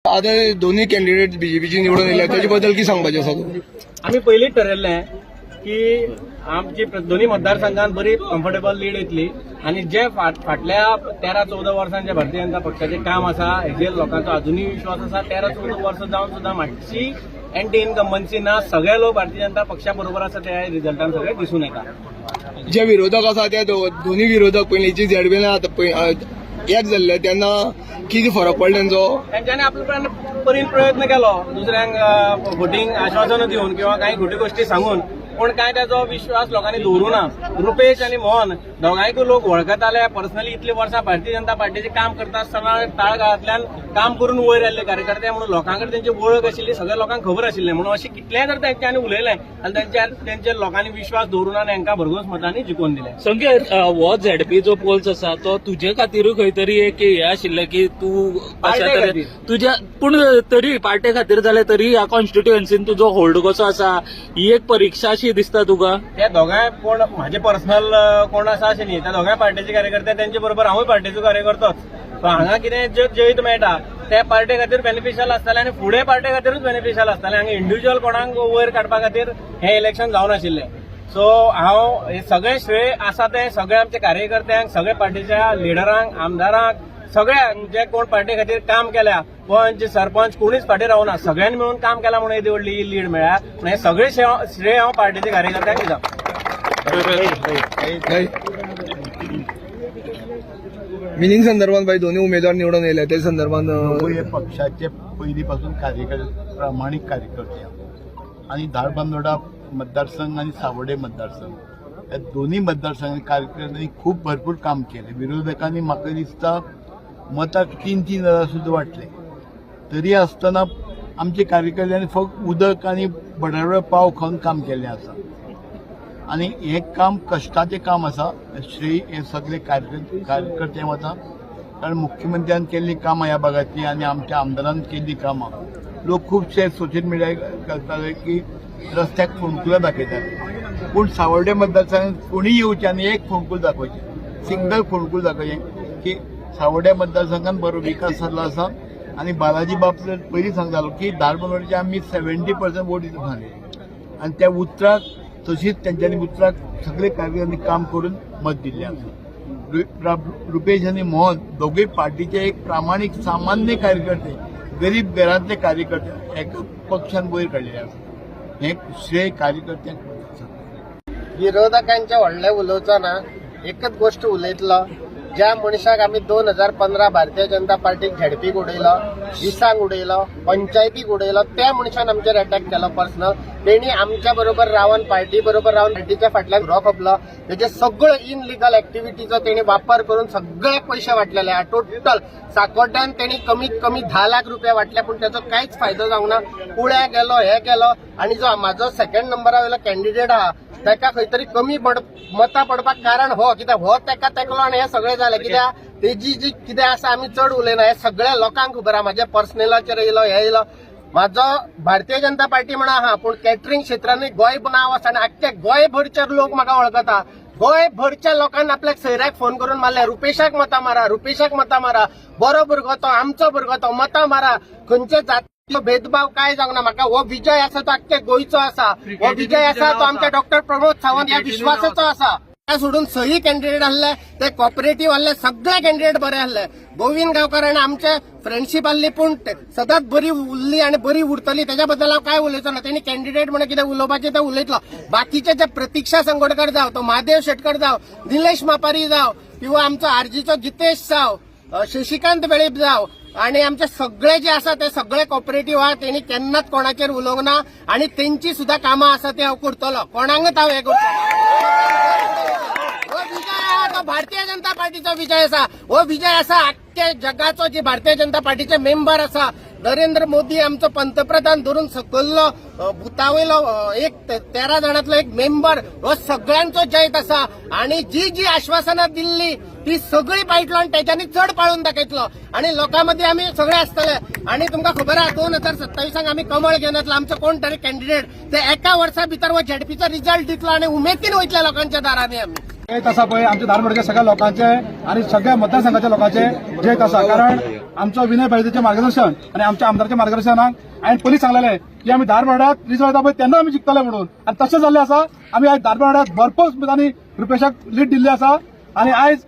आता दोन्ही कॅन्डिडेट बीजेपीची निवडून येयले त्याच्याबद्दल की सांगपाचें आसा तूं? आम्ही पयलींच ठरयल्लें की आमची दोन्ही मतदारसंघात बरी कम्फर्टेबल लीड येतली आणि जे फाटल्या 13-14 वर्सांचे भारतीय जनता पक्षाचे काम आसा हेजेर लोकांचो अजूनही विश्वास आसा. 13-14 वर्सां जावन सुद्धा मातशी एंटी इनकम्बन्सी ना. सगळे लोक भारतीय जनता पक्षा बरोबर आसा त्या रिझल्टान सगळे दिसून येता. जे विरोधक आसा ते दोन्ही विरोधक पयलींची झेडपीन एक जाल्ले तेन्ना कितें फरक पडलो त्यांच्यानी आपल्यापर्यंत परीन प्रयत्न केलो दुसऱ्यांक वोटींग आश्वासनां दिवन किंवा काही खोटी गोष्टी सांगून, पण काय त्याचो विश्वास लोकांनी दवरूना. रुपेश आणि मोहन दोगांयकूय लोक वळखताले. पर्सनली इतली वर्सां भारतीय जनता पार्टीचे काम करता आसतना तळागाळांतल्यान काम करून वयर आयल्ले कार्यकर्ते म्हणून लोकांकडे त्यांची वळख आशिल्ली, सगळ्या लोकांक खबर आशिल्लें. म्हणून अशें कितलेंय जर तेंच्यांनी उलयलें आनी तेंचेर लोकांनी विश्वास दवरूना आनी हांकां भरघोस मतांनी जिखून दिले. संकेत, हो झेडपी जो पोल्स आसा तो तुजे खातीरूय खंय तरी एक हे आशिल्लें की तूं तुज्या पूण तरी पार्टे खातीर जाल्यार तरी ह्या कॉन्स्टिट्युएन्सीन तुजो होल्ड कसो आसा ही एक परीक्षा अशी दिसता तुका? त्या दोगांय कोण म्हाजे पर्सनल कोण आसा अशें न्ही. त्या दोगांय पार्टीचे कार्यकर्ते तेंचे बरोबर हांवूय पार्टीचो कार्यकर्तोच. हांगा कितें जैत मेळटा त्या पार्टी खातीर बेनिफिशियल आसतालें आनी फुडें पार्टी खातीरूच बेनिफिशियल आसतालें. हांगा इंडिव्हिज्युअल कोणाक वयर काडपा खातीर हें इलेक्शन जावन आशिल्लें. सो हांव हे सगळे श्रेय आसा ते सगळे आमच्या कार्यकर्त्यांक, सगळे पार्टीच्या लिडरांक, आमदारांक, सगळ्यांक जे कोण पार्टी खातीर काम केल्या, पंच सरपंच कोणीच फाटीं रावना, सगळ्यांनी मिळून काम केला म्हणून येदी व्हडली लीड मेळ्ळ्या. हे सगळे श्रेय हांव पार्टीच्या कार्यकर्त्यांक दिता. मिनींग संदर्भात भाई दोन्ही उमेदवार निवडून येयले त्या संदर्भात पक्षाचे पहिलीपासून प्रामाणिक कार्यकर्ते आणि धारबांदोडा मतदारसंघ आणि सावडे मतदारसंघ या दोन्ही मतदारसंघात कार्यकर्त्यांनी खूप भरपूर काम केले. विरोधकांनी म्हाका दिसता मतां 3,000 सुद्धा वाटले. तरी आसतना आमचे कार्यकर्त्यांनी फक्त उदक आणि बटाटे पाव खाऊन काम केले आसा आणि हे काम कष्टाचे काम आसा. श्रेय हे सगळे कार्यकर्ते वता, कारण मुख्यमंत्र्यान केल्ली कामां ह्या भागातली आणि आमच्या आमदारान केल्ली कामां लोक खुबशे सोशल मिडिया करताले की रस्त्याक फोंडकुलां दाखयतात. पूण सावर्डे मतदारसंघात कोणी येवचे आनी एक फोंडकूल दाखोवचें, सिंगल फोंडकूल दाखोवचें की सावर्डे मतदारसंघात बरो विकास जाल्लो आसा. आणि बालाजी बापले पयलीं सांगतालो की धारबांदोड्याचे आमी 70% वोट दिता सांगले आणि त्या उतराक तशीच त्यांच्यानी उतराक सगळे कार्यकर्त्यांनी काम करून मत दिल्लें आसा. रुपेश आणि मोहन दोघे पार्टीचे एक प्रामाणिक सामान्य कार्यकर्ते, गरीब घरांतले कार्यकर्ते एका पक्षान वयर काडलेले आसा. हे श्रेय कार्यकर्त्यांक वता. विरोधकांच्या व्हडले उलोवचना एकच गोष्ट उलयतलो. ज्या मनशाक आमी 2015 भारतीय जनता पार्टीक झेडपीक उडयलो, दिसांक उडयलो, पंचायतीक उडयलो, त्या मनशान आमचेर अटॅक केलो पर्सनल. तेणी आमच्या बरोबर रावन पार्टी बरोबर रावन पार्टीच्या फाटल्यान रो खपलो. तेजे सगळ्यो इनलिगल एक्टिव्हिटीचो तेणी वापर करून सगळे पयशे वाटलेले. टोटल साकोड्यान तेणी कमीत कमी 10 लाख रुपया वाटले, पण त्याचो कांयच फायदो जावंक ना. कुळ्या गेलो, हे केलो आणि जो म्हाजो सेकंड नंबरा वयलो कॅन्डिडेट आहा ताका खंय तरी कमी मतां पडपाक कारण हो कित्याक हो तेका तेकलो आनी हे सगळें जालें. कित्याक तेजी जी कितें आसा आमी चड उलयना, हे सगळ्या लोकांक खबर आहा. म्हाज्या पर्सनलाचेर येयलो, हे येयलो. म्हाजो भारतीय जनता पार्टी म्हणा आहा, पूण कॅटरिंग क्षेत्रांनी गोंय नांव आसा आनी आख्खे गोंयभरचे लोक म्हाका वळखता. गोंयभरच्या लोकांनी आपल्याक सयऱ्याक फोन करून मारले, रुपेशाक मतां मारा, रुपेशाक मतां मारा, बरो भुरगो तो, आमचो भुरगो तो, मतां मारा. खंयचे जाती भेदभाव काय जावंक ना. म्हाका हो विजय आसा तो आख्ख्या गोंयचो आसा. हो विजय आसा तो आमच्या डॉक्टर प्रमोद सावंत ह्या विश्वासाचो आसा. त्या सोडून सही कॅन्डिडेट आहले ते कॉपरेटिव्ह आहले, सगळे कॅन्डिडेट बरे आहले. गोविंद गांवकार आमचे फ्रेंडशीप आहली, पूण सदांच बरी उरली आणि बरी उरतली त्याच्या बद्दल हांव काय उलयचो ना. त्यांनी कॅन्डिडेट म्हणून कितें उलोवपाचें तें उलयतलो. बाकीचे जे प्रतीक्षा संगोडकर जावं, तो महादेव शेटकर जावं, निलेश मापारी जावं, किंवा आमचो आरजीचो जितेश जावं, शशिकांत वेळीप जावं आणि आमचे सगळे जे आसा ते सगळे कॉपरेटिव्ह आहा. त्यांनी केन्नाच कोणाचेर उलोवंक ना आणि तेंची सुद्धा कामां आसा ते हांव करतलो. कोणाकच हांव हे करतलो. हो विजय आहा तो भारतीय जनता पार्टीचो विजय आसा. हो विजय आसा आख्ख्या जगाचो जे भारतीय जनता पार्टीचे मेंबर आसा. नरेंद्र मोदी आमचो पंतप्रधान धरून सकयल्लो भुतावयलो एक 13 जाणांतलो एक मेंबर, हो सगळ्यांचो जैत आसा. आणि जी जी आश्वासनां दिल्ली ती सगळी पाळटलो आणि त्याच्यानी चड पाळून दाखयतलो आणि लोकांमध्ये आम्ही सगळे आसतले. आणि तुमकां खबर आहा 2027 आम्ही कमळ घेवन येतलो. आमचो कोण तरी कॅन्डिडेट ते एका वर्सा भितर हो झेडपीचो रिझल्ट दितलो आणि उमेदीन वयतले लोकांच्या दारांनी आमी. जैत आसा पळय आमच्या धारबांदोड्याच्या सगळ्या लोकांचे आणि सगळ्या मतदारसंघाच्या लोकांचे जैत आसा. कारण आमचं विनय भाईचं मार्गदर्शन आणि आमच्या आमदारच्या मार्गदर्शनाक आणि पयलीं सांगलेले की आम्ही धारबांदोड्यात रिजल्ट येता पळय तेन्ना आमी जिखतले म्हणून आणि तशें जाल्लें आसा. आमी आयज धारबांदोड्यात भरपूर मतांनी रुपेशाक लीड दिल्ली आसा आणि आयज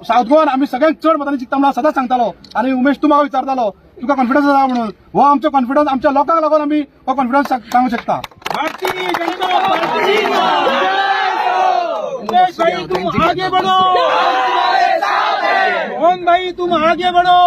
साऊथ गोवान आमी सगळ्यांत चड मतांनी जिखता म्हणून सदांच सांगतालो. आणि उमेश तूं म्हाका विचारतालो तुका कॉन्फिडन्स आसा म्हणून. हो आमचो कॉन्फिडन्स आमच्या लोकांक लागून आमी हो कॉन्फिडन्स सांगूंक शकता. उमेश भाई तुम आगे बढ़ो, मोहन भाई तुम आगे बढ़ो.